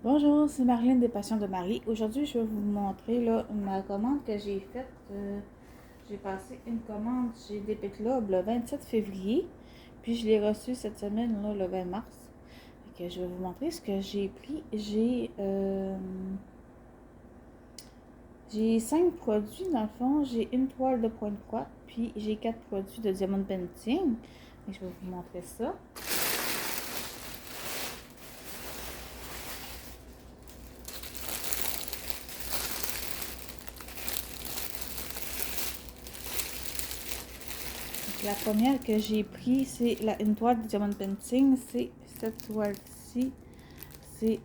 Bonjour, c'est Marlène des Passions de Marie. Aujourd'hui, je vais vous montrer là, ma commande que j'ai faite. J'ai passé une commande chez Dépêche Club le 27 février, puis je l'ai reçue cette semaine, là, le 20 mars. Fait que je vais vous montrer ce que j'ai pris. J'ai 5 produits dans le fond. J'ai une toile de point de croix, puis j'ai 4 produits de diamond painting. Et je vais vous montrer ça. La première que j'ai pris, c'est une toile de diamond painting. C'est cette toile-ci. C'est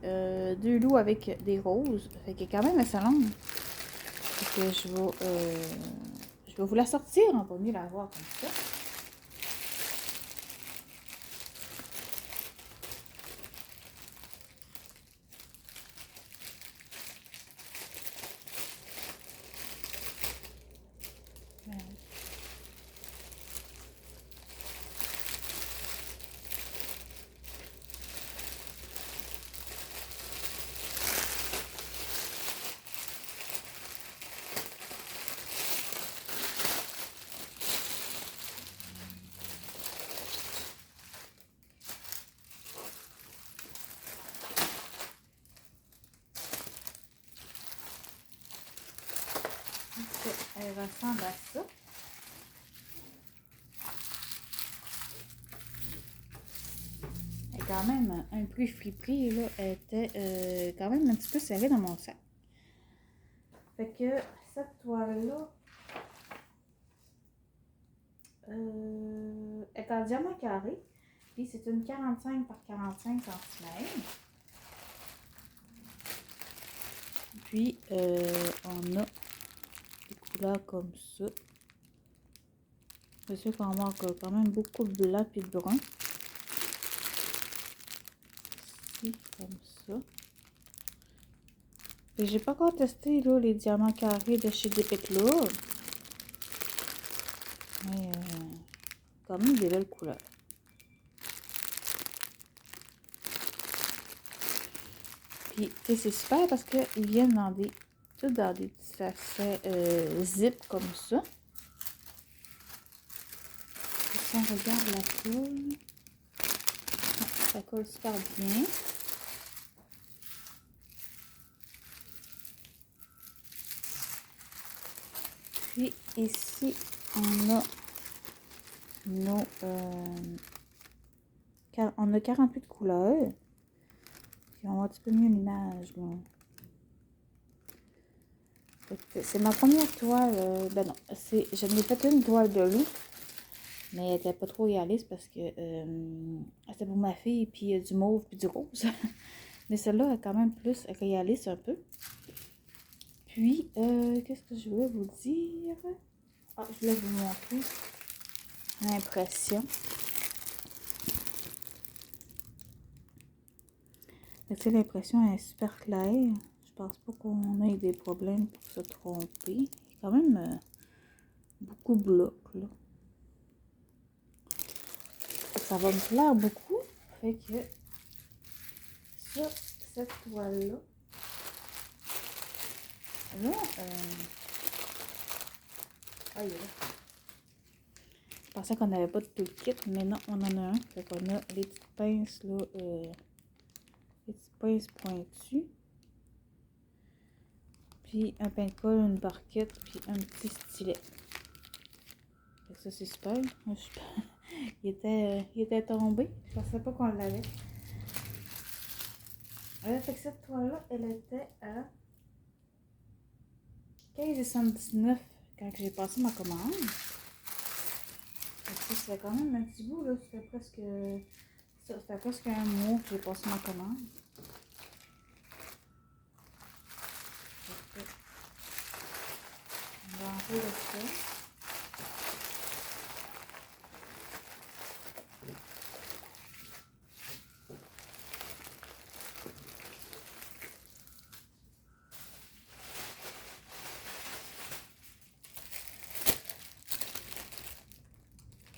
deux loups avec des roses. Fait qu'elle est quand même assez longue. Fait que je vais vous la sortir. On va mieux la voir comme ça. Elle ressemble à ça. Elle est quand même un peu friperie, là. Elle était quand même un petit peu serrée dans mon sac. Fait que cette toile-là est en diamant carré. Puis c'est une 45 par 45 cm. Puis on a des couleurs comme ça. C'est sûr qu'on manque quand même beaucoup de blanc et de brun. Ici, comme ça. Et j'ai pas encore testé là, les diamants carrés de chez Dépêche Club. Mais quand même des belles couleurs. Puis c'est super parce qu'ils viennent dans des petits sachets zip comme ça. Et si on regarde la colle, ça colle super bien. Puis ici, on a on a 48 couleurs. Puis on voit un petit peu mieux l'image. C'est ma première toile. Ben non, je n'ai fait une toile de loup. Mais elle n'était pas trop réaliste parce que c'était pour ma fille. Puis il y a du mauve puis du rose. Mais celle-là est quand même plus réaliste un peu. Puis, qu'est-ce que je voulais vous dire? Ah, je voulais vous montrer l'impression. L'impression est super claire. Je pense pas qu'on ait des problèmes pour se tromper. Il y a quand même beaucoup de blocs, là. Ça va me plaire beaucoup. Fait que sur cette toile-là, là, ah, il est là. Je pensais qu'on n'avait pas de toolkit, mais non, on en a un. Fait qu'on a les petites pinces, là, les petites pinces pointues. Puis un pain de colle, une barquette, puis un petit stylet. Fait que ça, c'est super. Il était tombé. Je pensais pas qu'on l'avait. Fait que cette toile-là, elle était à 15,79 quand j'ai passé ma commande. Ça fait quand même un petit bout, là. Ça fait presque un mois que j'ai passé ma commande. On va enlever ça.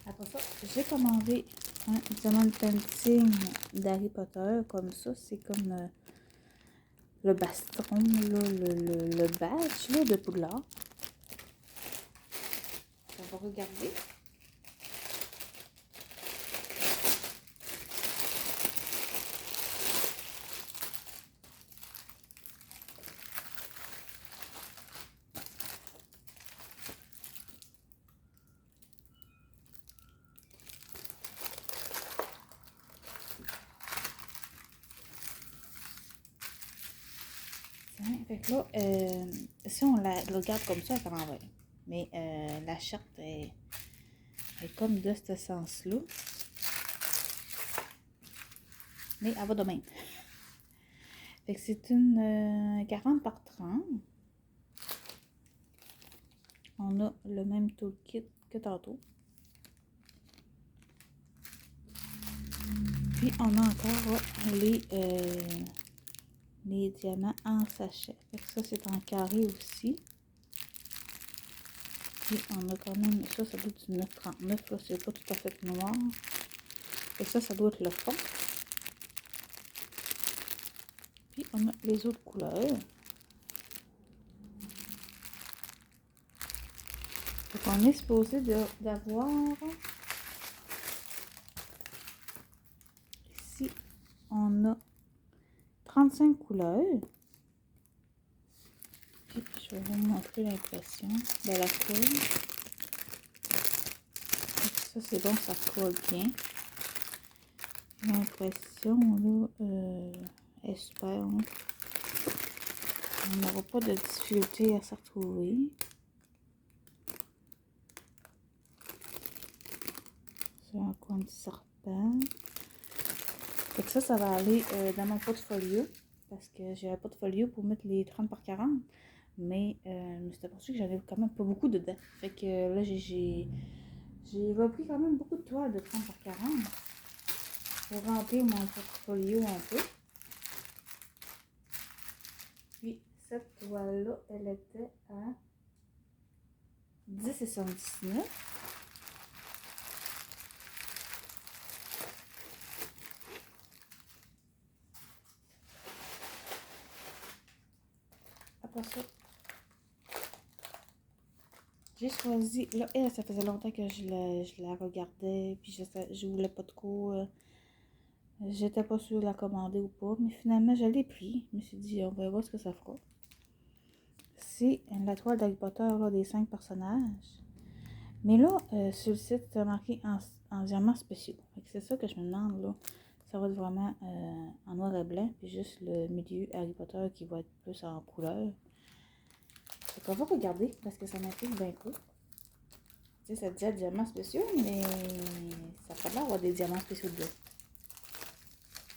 Après ça, j'ai commandé un diamond painting d'Harry Potter, comme ça. C'est comme le bastron, là, le badge là, de Poudlard. On va regarder. Fait que là, si on la regarde comme ça, elle s'en va. Mais la charte est comme de ce sens-là. Mais elle va de même. Fait que c'est une 40 par 30. On a le même toolkit que tantôt. Puis on a encore les diamants en sachet. Fait que ça, c'est en carré aussi. Puis on a quand même, ça doit être du 9,39, là, c'est pas tout à fait noir. Et ça doit être le fond. Puis on a les autres couleurs. Donc on est supposé d'avoir, ici, on a 35 couleurs. Puis je vais vous montrer l'impression de la colle. Ça c'est bon, ça colle bien. L'impression là est super. Hein? On n'aura pas de difficulté à se retrouver. C'est un coin de serpent. Fait que ça va aller dans mon portfolio. Parce que j'ai un portfolio pour mettre les 30 par 40. Mais je me suis aperçue que j'en avais quand même pas beaucoup dedans. Fait que là, j'ai repris quand même beaucoup de toiles de 30 par 40 pour remplir mon portfolio un peu. Puis cette toile-là, elle était à 10,79 $. Après ça, j'ai choisi, là, elle, ça faisait longtemps que je la regardais, puis je voulais pas trop, j'étais pas sûre de la commander ou pas, mais finalement, je l'ai pris. Je me suis dit, on va voir ce que ça fera. C'est la toile d'Harry Potter, là, des 5 personnages. Mais là, sur le site, c'est marqué en diamants spéciaux. C'est ça que je me demande, là. Ça va être vraiment en noir et blanc, puis juste le milieu Harry Potter qui va être plus en couleur. Donc on va regarder, parce que ça m'intrigue bien cool. Tu sais, ça dit diamants spéciaux, mais ça n'a pas l'air d'avoir des diamants spéciaux dedans.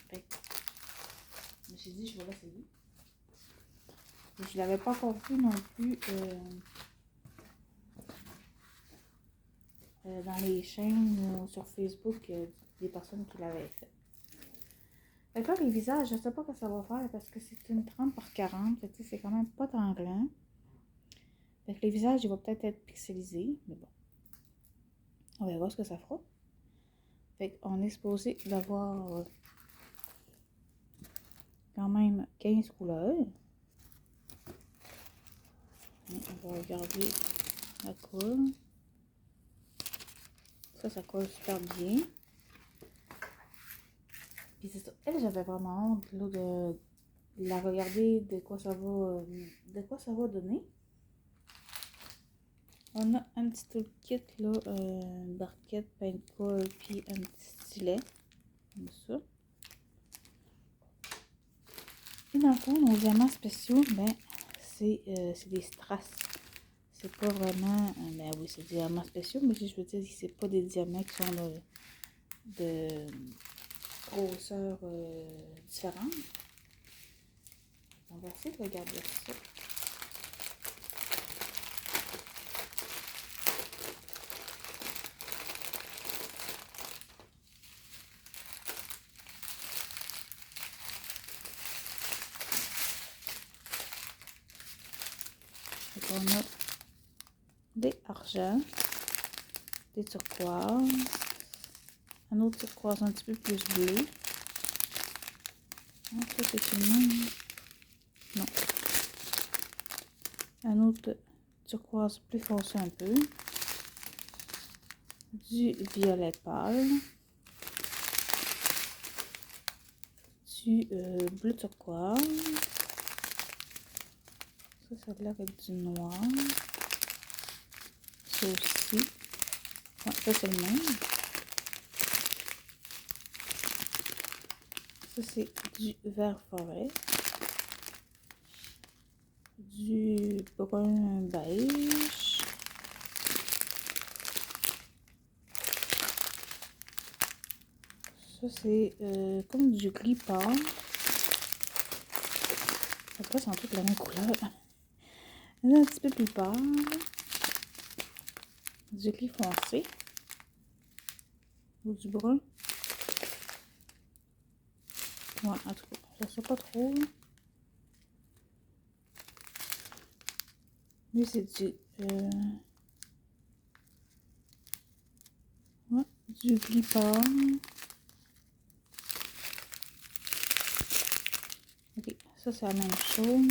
Fait que, je me suis dit, je vais l'essayer. Je ne l'avais pas encore vu non plus dans les chaînes ou sur Facebook des personnes qui l'avaient fait. Fait que là, les visages, je ne sais pas ce que ça va faire parce que c'est une 30 par 40. Fait que c'est quand même pas tant grand. Fait que les visages, ils vont peut-être être pixelisés, mais bon. On va voir ce que ça fera. Fait qu'on est supposé d'avoir quand même 15 couleurs. On va regarder la colle. Ça colle super bien. Puis c'est ça. Elle, j'avais vraiment honte là, de la regarder, de quoi ça va donner. On a un petit toolkit là, barquette, pain de colle, puis un petit stylet. Comme ça. Et dans le fond, nos diamants spéciaux, ben, c'est des strass. C'est pas vraiment. Ben oui, c'est des diamants spéciaux, mais je veux dire, c'est pas des diamants qui sont de grosseur différente. On va essayer de regarder ça. Donc on a des argents, des turquoises, un autre turquoise un petit peu plus bleu. Donc ça c'est une même. turquoise plus foncé un peu, du violet pâle, du bleu turquoise, ça a l'air d'être du noir, ça aussi, ouais, ça c'est le même, ça c'est du vert forêt, du brun beige, ça c'est comme du gris pâle. Après, c'est en toute la même couleur. Un petit peu plus pâle. Du gris foncé. Ou du brun. Ouais, en tout cas, je sais pas trop. Lui, c'est du... ouais, du gris pâle. Ok, ça, c'est la même chose.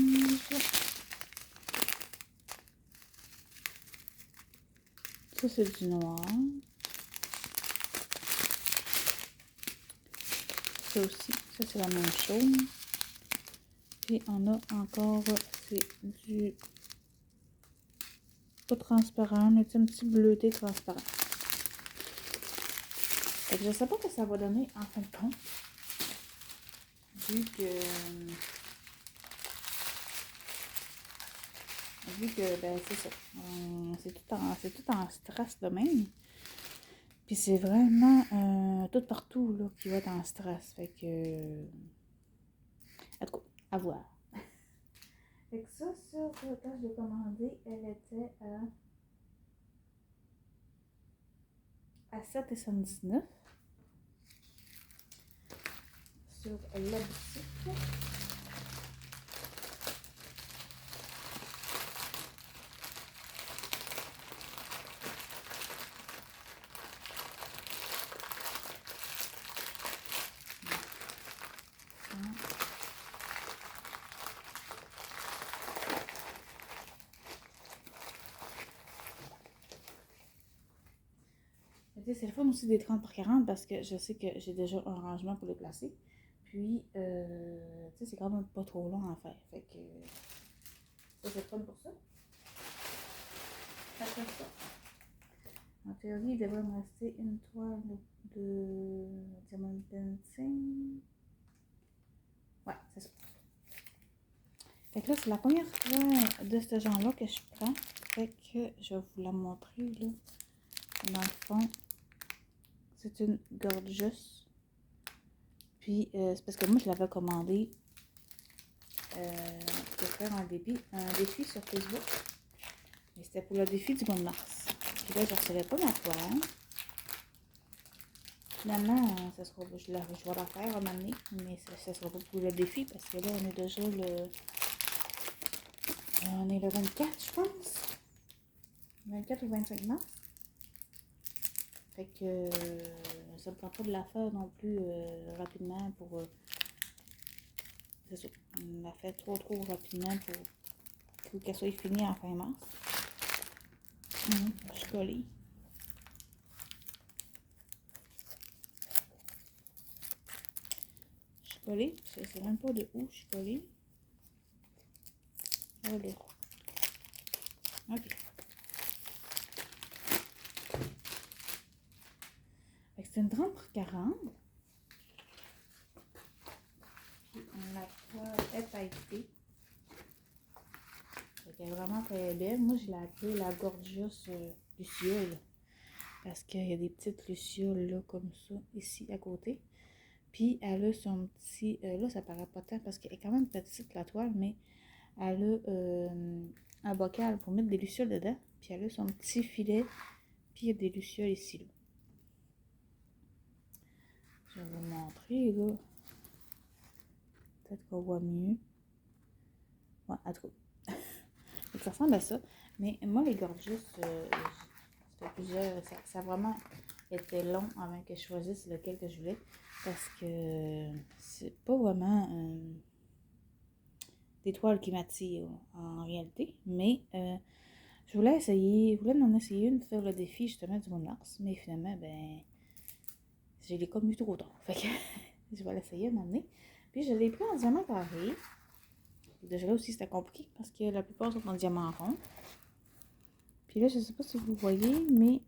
Ça, c'est du noir. Ça aussi, ça, c'est la même chose. Puis, on a encore, c'est du... pas transparent, mais c'est un petit bleuté transparent. Fait que je sais pas ce que ça va donner en fin de compte. Vu que ben c'est ça. C'est tout en stress de même. Puis c'est vraiment tout partout là, qui va être en stress. Fait que. En tout cas, à voir. Fait que ça, quand je l'ai commandé, elle était à 7,79 sur la boutique. C'est le fun aussi des 30 par 40 parce que je sais que j'ai déjà un rangement pour les placer. Puis, c'est quand même pas trop long à faire. Fait que ça, c'est le fun pour ça. Après ça, en théorie, il devrait me rester une toile de diamond painting. Ouais, c'est ça. Fait que là, c'est la première toile de ce genre-là que je prends. Fait que je vais vous la montrer, là. Dans le fond, c'est une gorgeous. Puis, c'est parce que moi, je l'avais commandé pour faire un défi sur Facebook. Mais c'était pour le défi du mois de mars. Puis là, je ne recevais pas ma toile. Finalement, ça sera, je vais la faire un moment donné, mais ça ne sera pas pour le défi parce que là, on est déjà on est le 24, je pense. 24 ou 25 mars. Fait que ça me prend pas de la faire non plus rapidement pour... c'est ça, on la fait trop rapidement pour qu'elle soit finie en fin mars. Je suis collée. Je suis collée. Je sais même pas de où je suis collée. Allez. Ok. C'est une 30 par 40. Puis la toile est pailletée. Elle est vraiment très belle. Moi, je l'ai appelée la Gorgeous Luciole. Parce qu'il y a des petites lucioles là, comme ça, ici à côté. Puis elle a son petit... là, ça paraît pas tant parce qu'elle est quand même petite la toile, mais elle a un bocal pour mettre des lucioles dedans. Puis elle a son petit filet. Puis il y a des lucioles ici. Là. Je vais vous montrer là. Peut-être qu'on voit mieux. Ouais, en tout cas. Ça ressemble à ça. Mais moi, les gorgeous, c'était plusieurs. Ça a vraiment été long avant que je choisisse lequel que je voulais. Parce que c'est pas vraiment des toiles qui m'attirent en réalité. Mais Je voulais en essayer une, faire le défi justement du mois de mars, mais finalement, ben, je l'ai comme eu trop tard. Fait que je vais l'essayer à m'amener. Puis je l'ai pris en diamant carré. Déjà là aussi, c'était compliqué parce que la plupart sont en diamant rond. Puis là, je sais pas si vous voyez, mais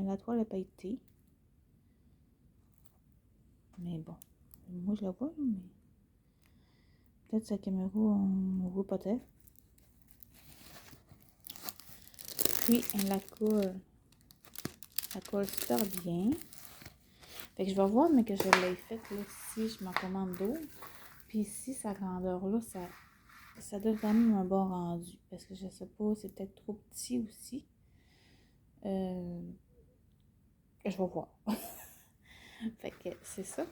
la toile n'a pas été. Mais bon, moi je la vois, mais peut-être sa caméra, on voit peut-être. Puis la colle super bien. Fait que je vais voir, mais que je l'ai faite là, si je m'en commande d'autres. Puis ici, sa grandeur là, ça donne quand même un bon rendu. Parce que je sais pas, c'est peut-être trop petit aussi. Je vais voir. Fait que c'est ça.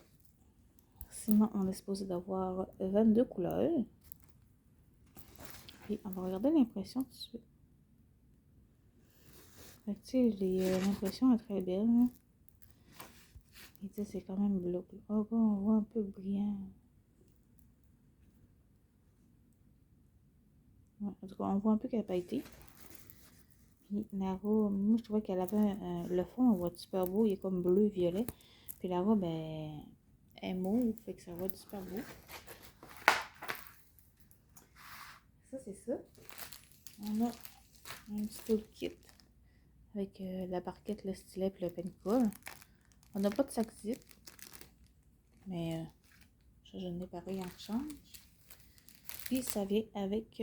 Sinon, on est supposé d'avoir 22 couleurs. Puis on va regarder l'impression tout de suite. Fait que tu sais, l'impression est très belle. Hein? Et tu sais, c'est quand même bleu. Oh, bon, on voit un peu brillant. Ouais, en tout cas, on voit un peu qu'elle n'a pas été. Puis Nara, moi je trouvais qu'elle avait le fond, on voit super beau, il est comme bleu-violet. Puis la robe est mauve, fait que ça va super beau. Ça, c'est ça. On a un petit toolkit avec la barquette, le stylet et le pencil. On n'a pas de sac zip, mais ça, je n'ai pareil en change. Puis ça vient avec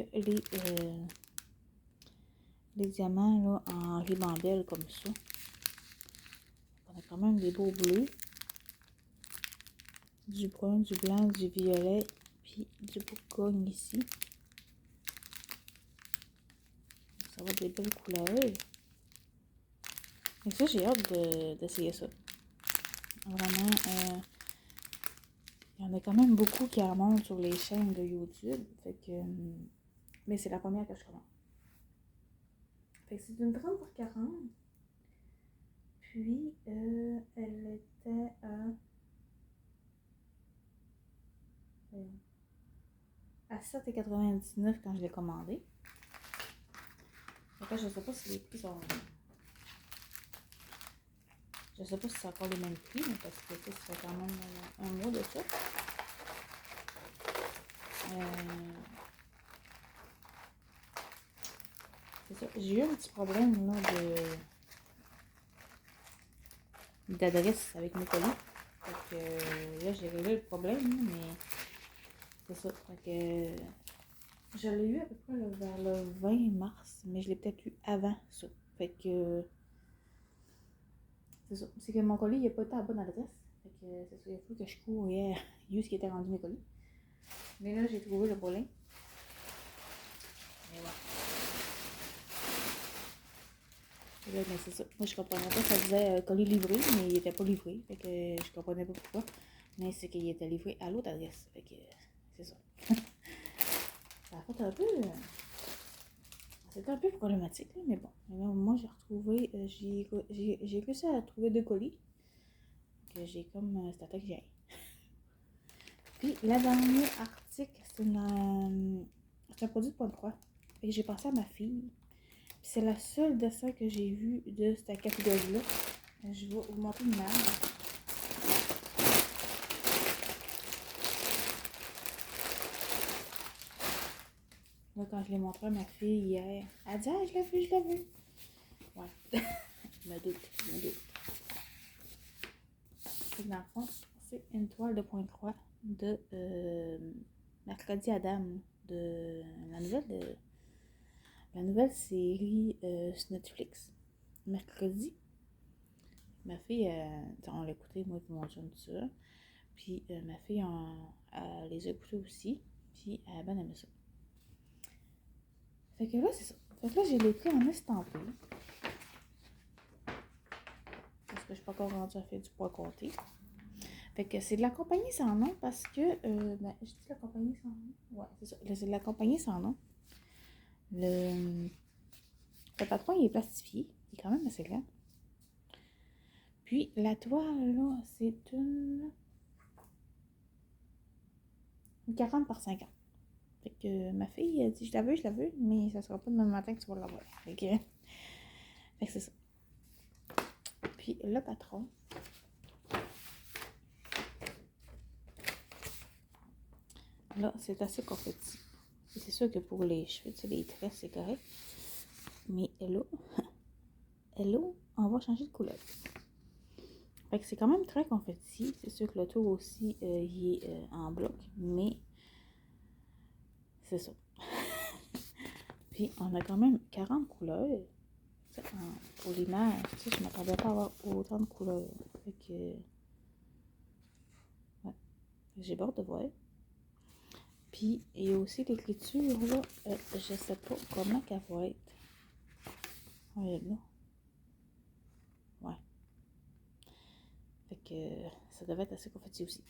les diamants là, en ribambelle comme ça. On a quand même des beaux bleus. Du brun, du blanc, du violet, puis du bourgogne ici. Ça va être des belles couleurs. Et ça, j'ai hâte d'essayer ça. Vraiment, il y en a quand même beaucoup qui en montrent sur les chaînes de YouTube. Fait que, mais c'est la première que je commande. Fait que c'est une 30 pour 40. Puis, elle était à 7,99 quand je l'ai commandé. Après, je sais pas si les prix sont... Je sais pas si c'est encore les mêmes prix, mais parce que ça fait quand même un mois de ça. C'est ça. J'ai eu un petit problème là, d'adresse avec mes colis. Fait que là, j'ai réglé le problème, mais c'est ça. Fait que je l'ai eu à peu près là, vers le 20 mars, mais je l'ai peut-être eu avant ça. Fait que c'est ça. C'est que mon colis, il n'a pas été à la bonne adresse. Fait que c'est ça. Il faut que je cours hier. Il y a eu ce qui était rendu mes colis. Mais là, j'ai trouvé le problème. Et voilà. Là, ben, c'est ça. Moi, je comprenais pas. Ça disait colis livré, mais il n'était pas livré. Fait que je comprenais pas pourquoi. Mais c'est qu'il était livré à l'autre adresse. Fait que c'est ça. Ça a fait un peu. C'était un peu problématique, là, mais bon. Alors, moi, j'ai retrouvé. J'ai réussi à trouver 2 colis. Que j'ai comme. C'est à que j'ai. Puis, la dernière article, c'est un produit de Point de Croix. Et j'ai pensé à ma fille. C'est la seule dessin que j'ai vu de cette catégorie-là. Je vais vous montrer une image. Là, quand je l'ai montré à ma fille hier, elle dit « Ah, je l'ai vu, je l'ai vu. » Ouais, je me doute. Dans le fond, c'est une toile de Point Croix de Mercredi Adam, de la nouvelle série sur Netflix. Mercredi. Ma fille, on l'a écouté, moi et mon chum, tout ça. Puis ma fille, elle les a écoutés aussi. Puis elle a bien aimé ça. Fait que là, c'est ça. Fait que là, j'ai les pris en estampé. Parce que je suis pas encore rendue à faire du poids compté. Fait que c'est de la compagnie sans nom parce que... ben, je dis la compagnie sans nom? Ouais, c'est ça. C'est de la compagnie sans nom. Le patron, il est plastifié. Il est quand même assez grand. Puis la toile, là, c'est une 40 par 50. Fait que ma fille a dit, je la veux, mais ça sera pas demain matin que tu vas l'avoir. Fait que c'est ça. Puis le patron, là, c'est assez confetti. C'est sûr que pour les cheveux, tu sais, les tresses, c'est correct. Mais là, on va changer de couleur. Fait que c'est quand même très confetti. C'est sûr que le tour aussi, il est en bloc. Mais c'est ça. Puis on a quand même 40 couleurs. Pour l'image, tu sais, je m'attendais pas à avoir autant de couleurs. Fait que, ouais, j'ai hâte de voir. Puis, il y a aussi l'écriture, là, je sais pas comment qu'elle va être. Ouais, là. Ouais. Fait que, ça devait être assez confetti aussi.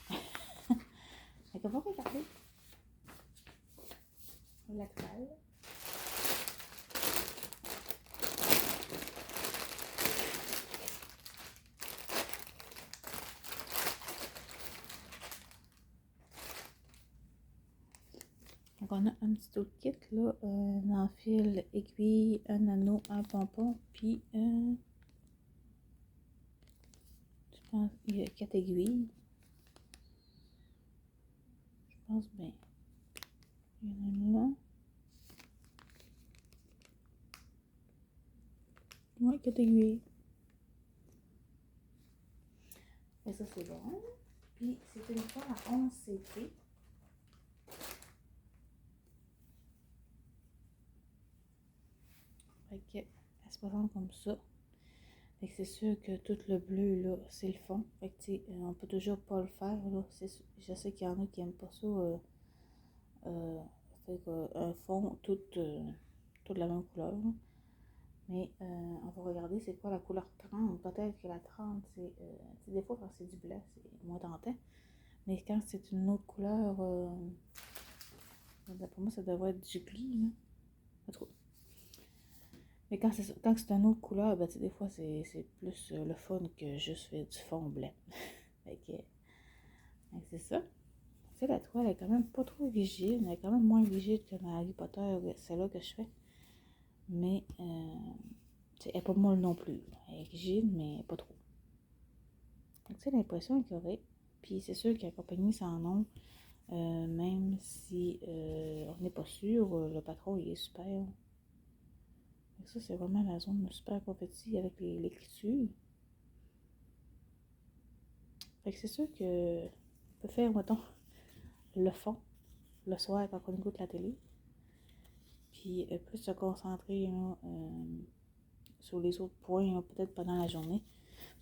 Fait qu'on va regarder la toile. Donc, on a un petit autre kit, là, un enfil, aiguille, un anneau, un pompon, puis je pense il y a 4 aiguilles. Je pense bien. Il y en a une là. Ouais, 4 aiguilles. Et ça, c'est bon. Puis, c'est une fois à 11 CP. Fait que, elle se présente comme ça. Fait que c'est sûr que tout le bleu, là, c'est le fond. Fait que, tu sais, on peut toujours pas le faire, là. Je sais qu'il y en a qui aiment pas ça. Fait qu'un fond, toute la même couleur. Là. Mais on va regarder c'est quoi la couleur 30. Peut-être que la 30, c'est des fois quand c'est du blanc, c'est moins tentant. Mais quand c'est une autre couleur, pour moi, ça devrait être du gris, là. Pas trop. Mais quand c'est une autre couleur, ben, des fois, c'est plus le fun que juste faire du fond blanc. fait que c'est ça. Tu sais, la toile est quand même pas trop rigide. Elle est quand même moins rigide que ma Harry Potter, celle-là que je fais. Mais, elle n'est pas molle non plus. Elle est rigide, mais pas trop. Donc, tu sais, l'impression est correcte. Puis, c'est sûr qu'à compagnie sans nom, même si on n'est pas sûr, le patron, il est super. Donc ça, c'est vraiment la zone super confetti avec l'écriture. Fait que c'est sûr que on peut faire, mettons, le fond le soir quand on écoute la télé. Puis plus se concentrer là, sur les autres points, peut-être pendant la journée.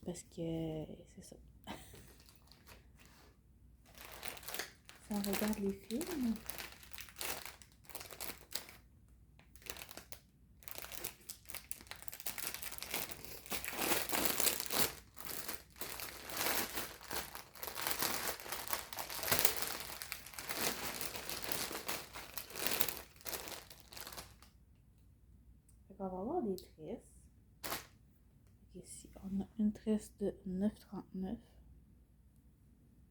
Parce que c'est ça. Si on regarde les films, on va avoir des tresses. Ici, on a une tresse de 9,39.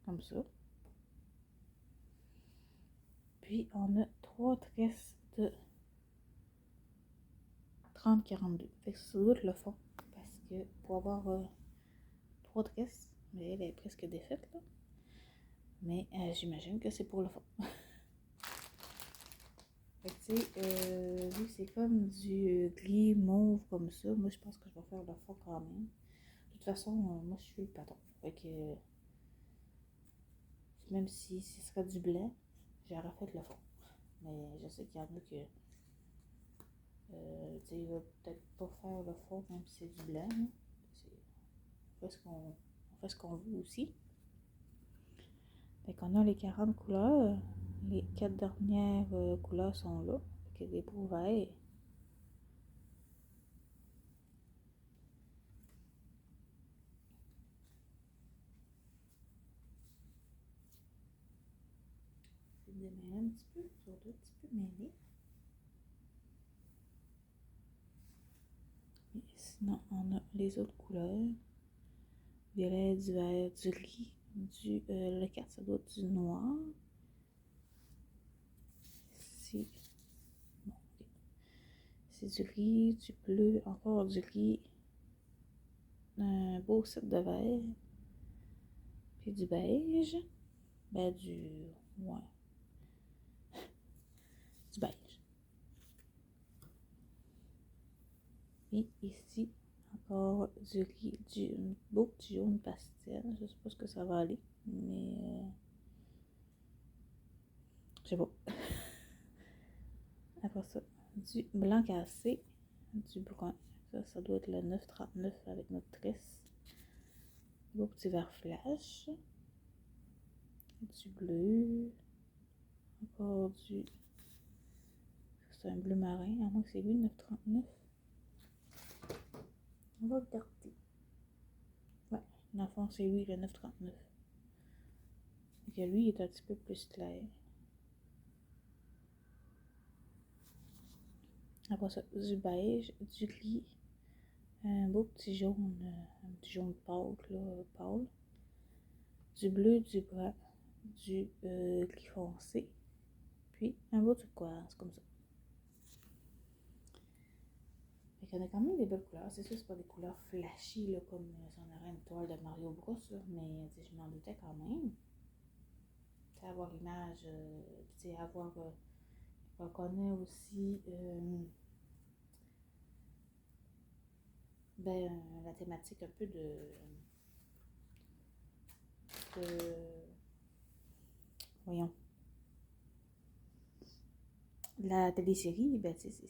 Comme ça. Puis, on a 3 tresses de 30,42. Fait que ça doit être le fond. Parce que pour avoir 3 tresses, mais elle est presque défaite, là. Mais j'imagine que c'est pour le fond. Fait que tu sais, vu que c'est comme du gris mauve comme ça, moi je pense que je vais faire le fond quand même. De toute façon, moi je suis le patron. Fait que même si ce serait du blanc, j'aurais fait le fond. Mais je sais qu'il y en a que tu sais, il va peut-être pas faire le fond même si c'est du blanc. On fait ce qu'on veut aussi. Fait qu'on a les 40 couleurs. Les 4 dernières couleurs sont là. Fait que des beaux verts. Je vais démêler un petit peu, sur deux petits peu mêlés. Et sinon, on a les autres couleurs. Violet, du vert, du gris, le 4, ça doit être du noir. ici. Bon, okay. C'est du gris, du bleu, encore du gris. Un beau set de vert. Puis du beige. Ben ouais. Du beige. Et ici, encore du gris, du beau petit jaune pastel. Je sais pas ce que ça va aller, mais je sais pas. Après ça, du blanc cassé, du brun. Ça doit être le 939 avec notre tresse. Beau petit vert flash. Du bleu. Encore du... C'est un bleu marin, à moins que c'est lui, 939. On va regarder. Ouais, dans le fond, c'est lui, le 939. Donc lui, il est un petit peu plus clair. Après ça, du beige, du gris, un beau petit jaune pâle, là, pâle. Du bleu, du brun, du gris foncé, puis un beau turquoise, comme ça. Fait qu'on a quand même des belles couleurs. C'est sûr, c'est pas des couleurs flashy, là, comme si on aurait une toile de Mario Bros, là, mais je m'en doutais quand même. T'sais, avoir l'image, avoir... on connaît aussi la thématique un peu de voyons, la télésérie, ben c'est ça,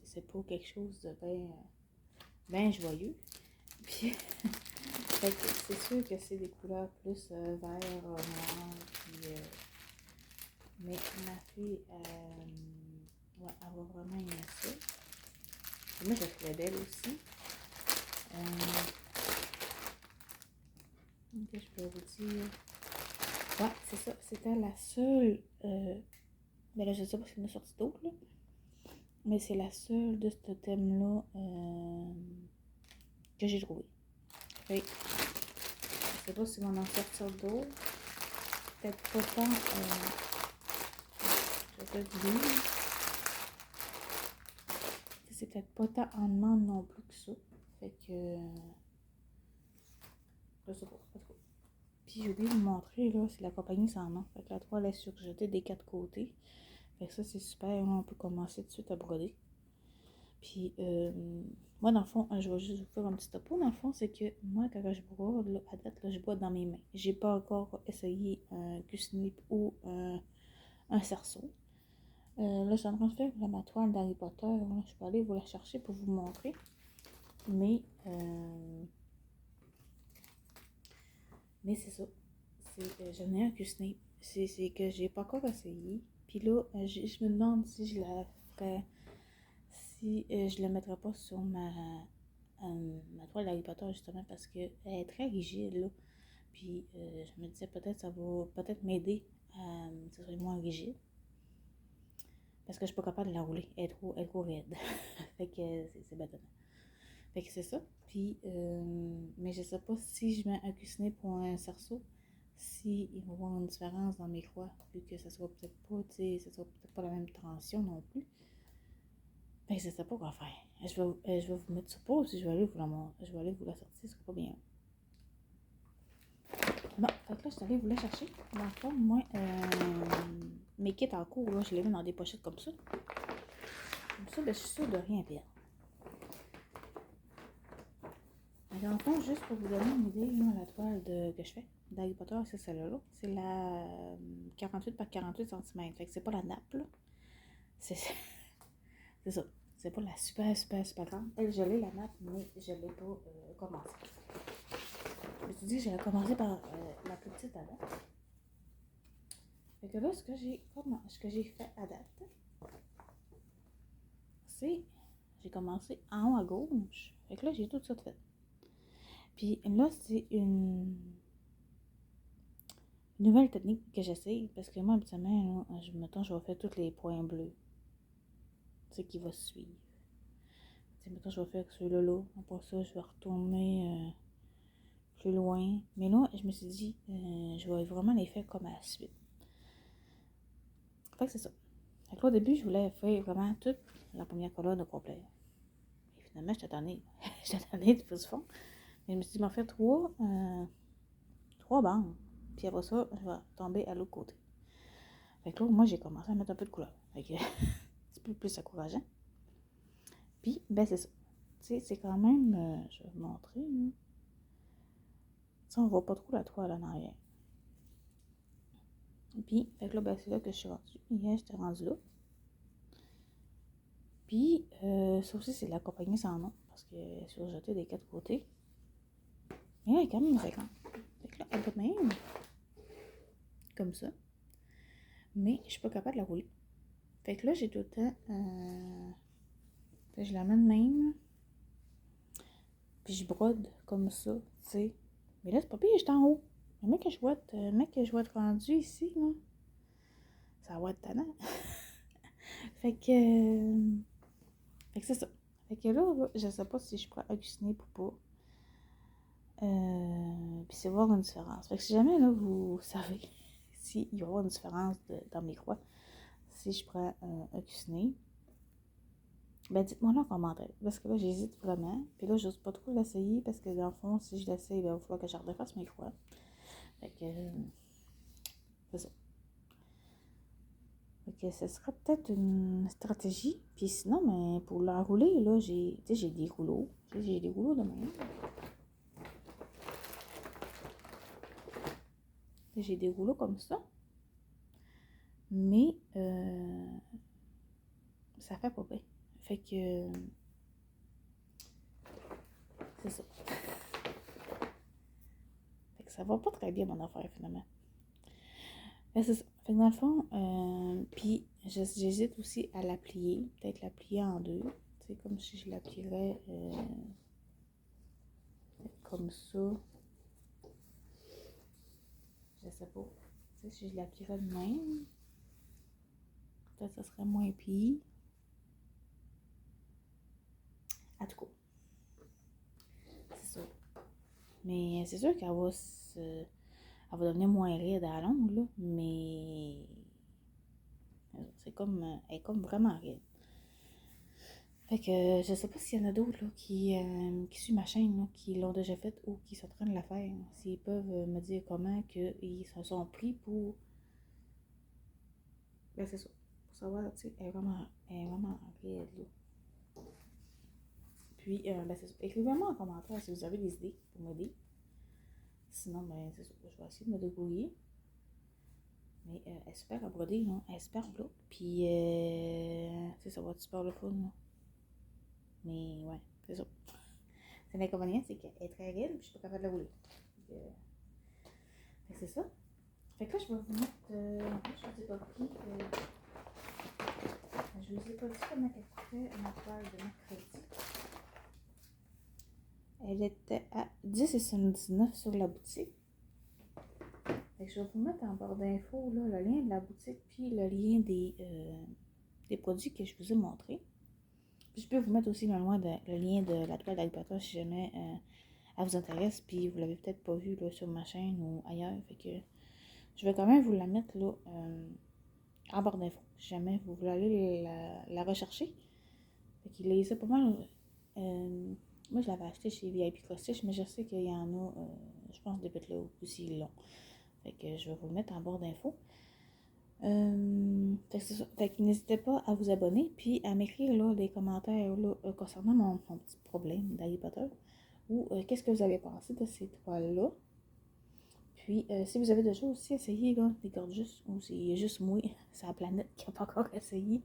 c'est pas quelque chose de bien joyeux. Puis, c'est sûr que c'est des couleurs plus vert, noir, puis, mais ma fille, ouais, elle va vraiment aimer ça. Et moi, je la trouvais belle aussi. Que je peux vous dire. Ouais, c'est ça. C'était la seule. Mais là, je sais pas s'il y en a sorti d'autres, là. Mais c'est la seule de ce thème-là que j'ai trouvé. Fait que, je sais pas si on en sortir d'autres. Peut-être pas tant. Je vais te dire. C'est peut-être pas tant en demande non plus que ça. Fait que. Je sais pas. Puis j'ai oublié de vous montrer, là, c'est la compagnie sans nom. Fait que la toile est surjetée des 4 côtés. Fait que ça, c'est super. Là, on peut commencer tout de suite à broder. Puis, moi, dans le fond, je vais juste vous faire un petit topo. Dans le fond, c'est que moi, quand je brode, là, à date, là, je brode dans mes mains. J'ai pas encore essayé un Q-snip ou un cerceau. Là, je suis en train de faire ma toile d'Harry Potter. Là, je peux aller vous la chercher pour vous montrer. Mais c'est ça. J'en ai un Q-snip. C'est que j'ai pas encore essayé. Puis là, je me demande si je la ferais... Si je le mettrais pas sur ma toile d'Harry Potter, justement, parce qu'elle est très rigide, là. Puis je me disais peut-être ça va peut-être m'aider à que ce soit moins rigide. Parce que je suis pas capable de la rouler. Elle est trop raide. Fait que c'est bâtonnant. Fait que c'est ça. Puis, mais je sais pas si je mets un cussinet pour un cerceau, si il va y avoir une différence dans mes croix, vu que ça sera peut-être pas, tu sais, ça sera peut-être pas la même tension non plus. Fait que je sais pas quoi faire. Je vais vous mettre sur pause, je vais aller vous la sortir, ce sera pas bien. Bon, fait que là, je suis allée vous la chercher. Dans le fond, moi, mes kits en cours, là, je les mets dans des pochettes comme ça. Comme ça, ben, je suis sûre de rien perdre. Dans le fond, juste pour vous donner une idée, là, la toile que je fais d'Harry Potter, c'est celle-là. C'est la 48 par 48 cm. Fait que c'est pas la nappe, là. C'est ça. C'est pas la super grande. Elle, je l'ai la nappe, mais je l'ai pas commencé. Je me suis dit que j'allais commencer par la plus petite à date. Fait que là, ce que j'ai fait à date, c'est j'ai commencé en haut à gauche. Fait que là, j'ai tout ça fait. Puis là, c'est une nouvelle technique que j'essaye. Parce que moi, habituellement, là, je vais faire tous les points bleus. Tu sais, qui va suivre. Tu sais, mettons, je vais faire celui-là, là. Après ça, je vais retourner plus loin. Mais là, je me suis dit, je vais vraiment les faire comme à la suite. Fait que c'est ça. Fait que là, au début, je voulais faire vraiment toute la première colonne au complet. Et finalement, j'étais tannée. J'étais tannée du fond. Mais je me suis dit, je m'en fais trois bandes. Puis après ça, je vais tomber à l'autre côté. Fait que là, moi, j'ai commencé à mettre un peu de couleur. Fait que c'est plus encourageant. Puis, ben, c'est ça. Tu sais, c'est quand même, je vais vous montrer. Tu sais, on voit pas trop la toile en arrière. Puis, fait que là, ben, c'est là que je suis rendue. Hier, j'étais rendue là. Puis, ça aussi, c'est de la compagnie sans nom. Parce que c'est surjeté des quatre côtés. Mais elle est quand même 50. Fait que là, elle peut même comme ça. Mais je suis pas capable de la rouler. Fait que là, j'ai tout le temps. Je la mets de même. Puis je brode comme ça, tu sais. Mais là, c'est pas pire, j'étais en haut. Mais mec, que je vais être rendu ici, là. Ça va être tannant. Fait que. Fait que c'est ça. Fait que là, je sais pas si je pourrais Augustiner ou pas. Puis c'est voir une différence. Fait que si jamais, là, vous savez s'il y aura une différence dans mes croix, si je prends Augustiner, ben dites-moi là en commentaire. Parce que là, j'hésite vraiment. Puis là, j'ose pas trop l'essayer parce que dans le fond, si je l'essaye, ben, il va falloir que je refasse mes croix. Fait que. C'est ça. Fait que ce sera peut-être une stratégie. Puis sinon, mais pour l'enrouler, là, j'ai des rouleaux. J'ai des rouleaux de même. J'ai des rouleaux comme ça. Mais ça fait pas bien. Fait que c'est ça. Fait que ça va pas très bien mon affaire finalement. Fait que c'est ça. Fait que dans le fond, puis j'hésite aussi à la plier. Peut-être la plier en deux. C'est comme si je la plierais comme ça. Je sais pas. Tu sais, si je la plierais de même, peut-être que ça serait moins pire. En tout cas, c'est ça. Mais c'est sûr qu'elle va elle va devenir moins raide à la longue, là. Mais c'est comme, elle est comme vraiment raide. Fait que je sais pas s'il y en a d'autres là, qui suivent ma chaîne, là, qui l'ont déjà faite ou qui sont en train de la faire. S'ils peuvent me dire comment ils se sont pris pour. Ben c'est ça. Pour savoir, tu sais, elle est vraiment raide là. Puis, ben c'est ça. Écrivez-moi en commentaire si vous avez des idées pour m'aider. Sinon, ben c'est ça. Je vais essayer de me débrouiller. Mais elle est super à broder, là. Elle est super là. Puis, tu sais, ça va être super le fun, là. Mais, ouais, c'est ça. C'est l'inconvénient, c'est qu'elle est très raide, puis je suis pas capable de la rouler. Fait que c'est ça. Fait que là, je vais vous mettre. Je vous ai pas pris. Je vous ai pas dit comment elle coûtait ma toile de mercredi. Elle était à 10,79 sur la boutique. Fait que je vais vous mettre en barre d'infos le lien de la boutique puis le lien des produits que je vous ai montrés. Puis je peux vous mettre aussi le lien de la toile d'Harry Potter si jamais elle vous intéresse puis vous l'avez peut-être pas vu là, sur ma chaîne ou ailleurs. Fait que je vais quand même vous la mettre là en barre d'infos si jamais vous voulez aller la rechercher. Fait qu'il les a pas mal. Moi je l'avais acheté chez VIP Cross-Stitch, mais je sais qu'il y en a, je pense des bêtes là aussi ils l'ont. Fait que je vais vous le mettre en barre d'infos. Fait que c'est ça. Fait que n'hésitez pas à vous abonner puis à m'écrire là des commentaires là, concernant mon petit problème d'Harry Potter ou qu'est-ce que vous avez pensé de ces toiles-là. Puis si vous avez déjà aussi essayé là, des gorgeous ou c'est juste moi, c'est la planète qui n'a pas encore essayé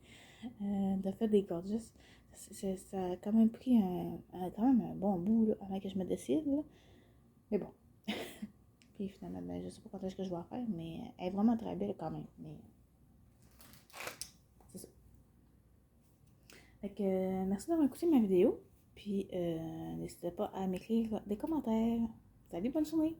de faire des gorgeous. Ça a quand même pris quand même un bon bout là, avant que je me décide. Là. Mais bon. Puis finalement, ben, je sais pas quand est-ce que je vais en faire, mais elle est vraiment très belle quand même. Mais c'est ça. Fait que merci d'avoir écouté ma vidéo. Puis n'hésitez pas à m'écrire des commentaires. Salut, bonne journée!